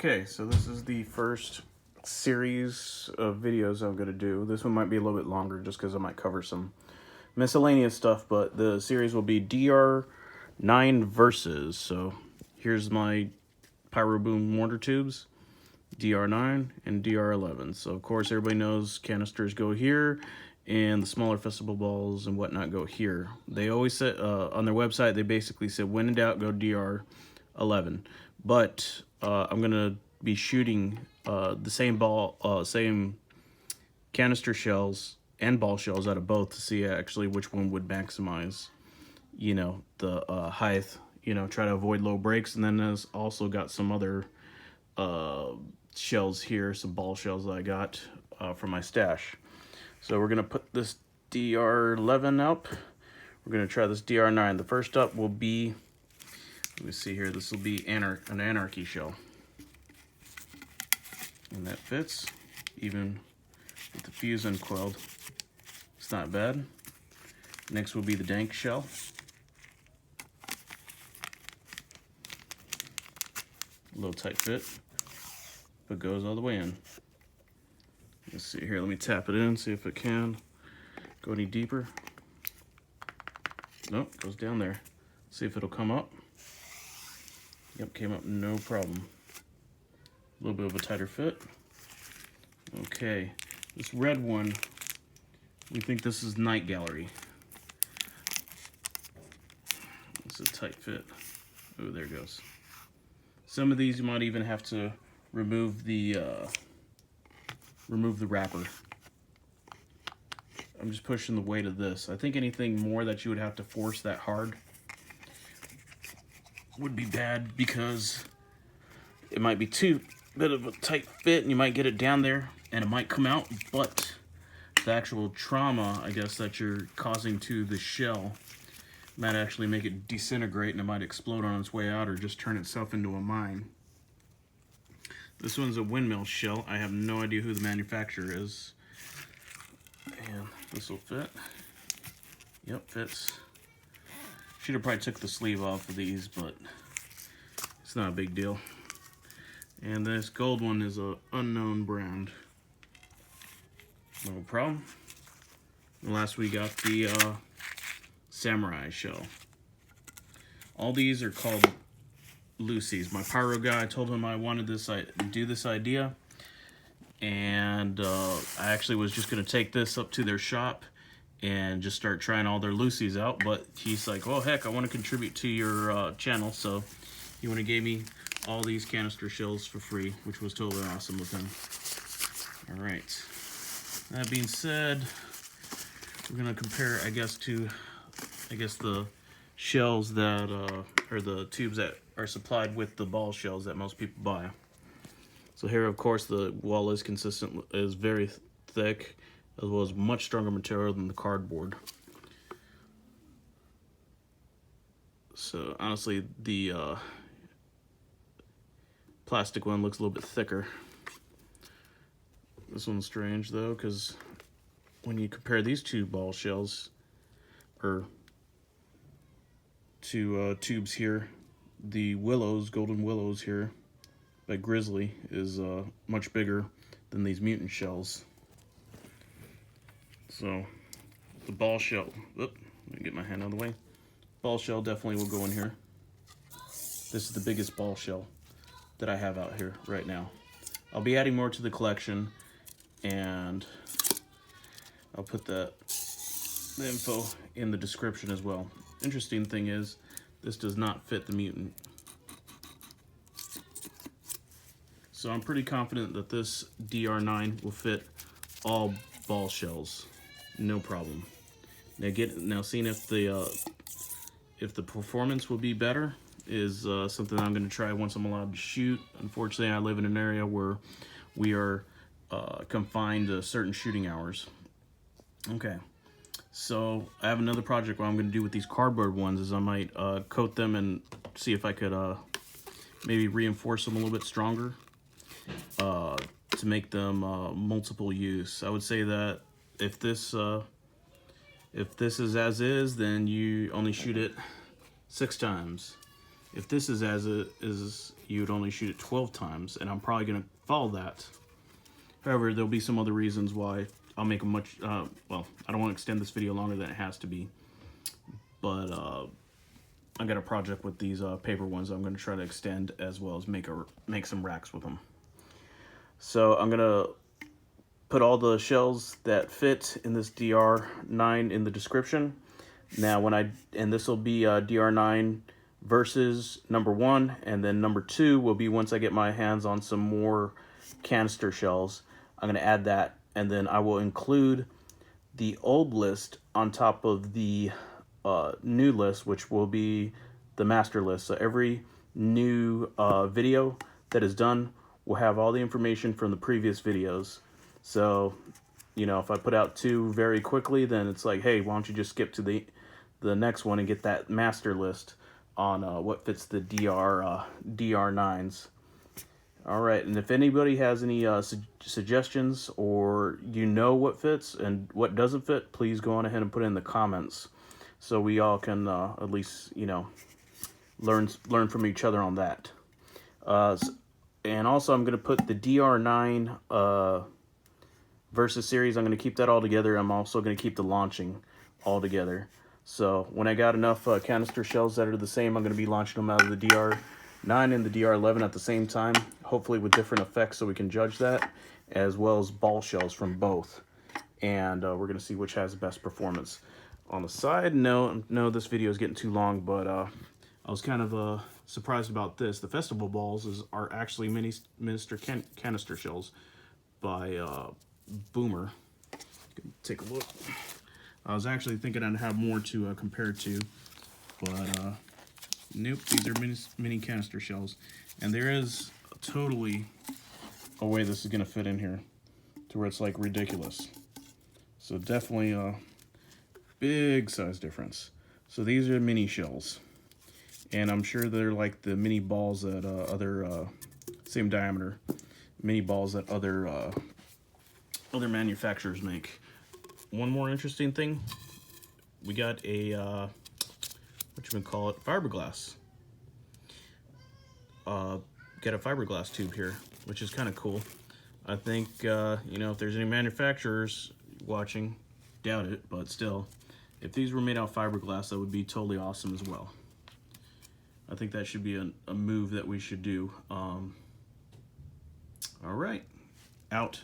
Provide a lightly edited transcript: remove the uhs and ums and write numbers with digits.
Okay, so this is the first series of videos I'm going to do. This one might be a little bit longer just because I might cover some miscellaneous stuff, but the series will be DR9 versus. So here's my Pyro Boom mortar tubes, DR9 and DR11. So of course everybody knows canisters go here and the smaller festival balls and whatnot go here. They always said on their website, they basically said when in doubt go DR11. But I'm gonna be shooting the same canister shells and ball shells out of both to see actually which one would maximize, you know, the height. You know, try to avoid low breaks, and then there's also got some other shells here, some ball shells that I got from my stash. So we're gonna put this DR11 up. We're gonna try this DR9. The first up will be, let me see here, this will be an Anarchy shell. And that fits, even with the fuse uncoiled. It's not bad. Next will be the Dank shell. A little tight fit, but goes all the way in. Let's see here, let me tap it in, see if it can go any deeper. Nope, goes down there. See if it'll come up. Yep, came up no problem. A little bit of a tighter fit. Okay, this red one, we think this is Night Gallery. It's a tight fit. Oh, there it goes. Some of these you might even have to remove the wrapper. I'm just pushing the weight of this. I think anything more that you would have to force that hard would be bad, because it might be too bit of a tight fit and you might get it down there and it might come out, but the actual trauma, I guess, that you're causing to the shell might actually make it disintegrate and it might explode on its way out or just turn itself into a mine. This one's a Windmill shell. I have no idea who the manufacturer is. And this will fit. Yep, fits. Should have probably took the sleeve off of these, but it's not a big deal. And this gold one is a unknown brand. No problem. And last we got the Samurai shell. All these are called Lucy's. My pyro guy, I told him I wanted to do this idea, and I actually was just going to take this up to their shop and just start trying all their Lucy's out, but he's like, oh heck, I want to contribute to your channel, so he went and gave me all these canister shells for free, which was totally awesome with him. All right, that being said, we're going to compare, I guess, the shells that or the tubes that are supplied with the ball shells that most people buy. So here, of course, the wall is very thick, as well as much stronger material than the cardboard. So honestly, the plastic one looks a little bit thicker. This one's strange though, because when you compare these two ball shells, or two tubes here, the willows, golden willows here by Grizzly is much bigger than these mutant shells. So the ball shell, let me get my hand out of the way. Ball shell definitely will go in here. This is the biggest ball shell that I have out here right now. I'll be adding more to the collection, and I'll put the info in the description as well. Interesting thing is, this does not fit the mutant. So I'm pretty confident that this DR9 will fit all ball shells, no problem. Now seeing if the performance will be better is something I'm going to try once I'm allowed to shoot. Unfortunately, I live in an area where we are confined to certain shooting hours. Okay, so I have another project what I'm going to do with these cardboard ones is I might coat them and see if I could maybe reinforce them a little bit stronger to make them multiple use. I would say that if this is as is, then you only shoot it 6 times. if this is as it is, you would only shoot it 12 times, and I'm probably going to follow that. However, there'll be some other reasons why I'll make a much, well, I don't want to extend this video longer than it has to be, but I got a project with these paper ones I'm going to try to extend, as well as make some racks with them. So I'm going to put all the shells that fit in this DR9 in the description. Now, and this will be DR9 versus number 1, and then number 2 will be once I get my hands on some more canister shells. I'm going to add that, and then I will include the old list on top of the new list, which will be the master list. So every new video that is done will have all the information from the previous videos. So, you know, if I put out 2 very quickly, then it's like, hey, why don't you just skip to the next one and get that master list on what fits the DR9s. All right, and if anybody has any suggestions, or you know what fits and what doesn't fit, please go on ahead and put it in the comments, so we all can at least, you know, learn from each other on that. And also, I'm going to put the DR9 versus series. I'm going to keep that all together. I'm also going to keep the launching all together. So when I got enough canister shells that are the same, I'm going to be launching them out of the DR9 and the DR11 at the same time, hopefully with different effects so we can judge that, as well as ball shells from both. And we're going to see which has the best performance. On the side note, no, this video is getting too long, but I was kind of surprised about this. The festival balls are actually miniature canister shells by Boomer. Take a look. I was actually thinking I'd have more to compare to, but nope, these are mini canister shells. And there is totally a way this is going to fit in here to where it's like ridiculous. So definitely a big size difference. So these are mini shells. And I'm sure they're like the mini balls that other, same diameter, mini balls that other manufacturers make. One more interesting thing, we got a, fiberglass. Got a fiberglass tube here, which is kind of cool. I think, you know, if there's any manufacturers watching, doubt it, but still, if these were made out of fiberglass, that would be totally awesome as well. I think that should be a move that we should do. All right, out.